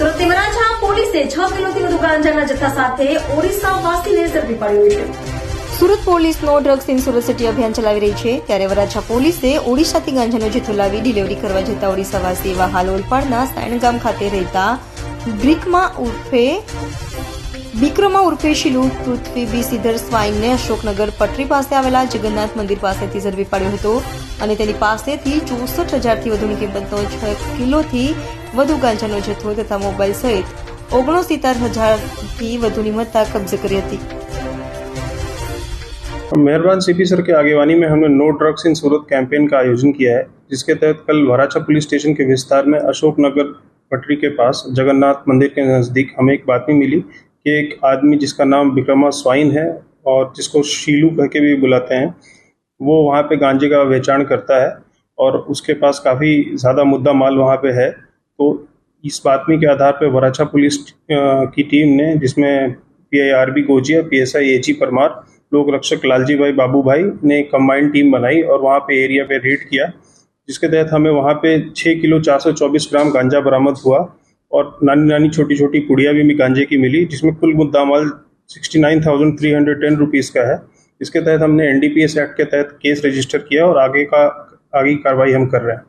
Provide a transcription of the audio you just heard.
સુરતની વરાછા પોલીસે 6 કિલોથી વધુ ગાંજાના જથ્થા સાથે ઓડિશા વાસીને ઝડપી પાડ્યો છે. સુરત પોલીસનો ડ્રગ્સ ઇન સુરત સિટી અભિયાન ચલાવી રહી છે, ત્યારે વરાછા પોલીસે ઓડિશાથી ગાંજાનો જથ્થો લાવી ડિલિવરી કરવા જતા ઓડિશાવાસી એવા હાલ ઓલપાડના સાયણગામ ખાતે રહેતા બિક્રમા ઉર્ફે શિલુ પૃથ્વી બી સિદ્ધર સ્વાઈનને અશોકનગર પટરી પાસે આવેલા જગન્નાથ મંદિર પાસેથી ઝડપી પાડ્યો હતો અને તેની પાસેથી 64,000થી વધુની કિંમતનો 6 કિલોથી વધુ ગાંજાનો જથ્થો તથા મોબાઈલ સહિત 69,000થી વધુની મત્તા કब्जे કરી હતી. मेहरबान सीपी सर के आगेवानी में हमने no drugs in Surat campaign का आयोजन किया है, जिसके तहत कल वराछा पुलिस स्टेशन के विस्तार में अशोकनगर पटरी के पास जगन्नाथ मंदिर के नज़दीक हमें एक बातमी मिली कि एक आदमी जिसका नाम बिक्रमा स्वाइन है और जिसको शीलू कह के भी बुलाते हैं, वो वहाँ पे गांजे का बेचान करता है और उसके पास काफ़ी ज़्यादा मुद्दा माल वहाँ पे है. तो इस बातमी के आधार पर वराछा पुलिस की टीम ने, जिसमें PI RB Gojiya, PSI AG Parmar, लोक रक्षक लालजी भाई बाबू भाई ने कंबाइंड टीम बनाई और वहाँ पे एरिया पे रेड किया, जिसके तहत हमें वहाँ पे 6 किलो 424 ग्राम गांजा बरामद हुआ और नानी छोटी छोटी पुड़िया भी गांजे की मिली, जिसमें कुल मुद्दामाल 69,310 रुपीज़ का है. इसके तहत हमने NDPS एक्ट के तहत केस रजिस्टर किया और आगे कार्रवाई हम कर रहे हैं.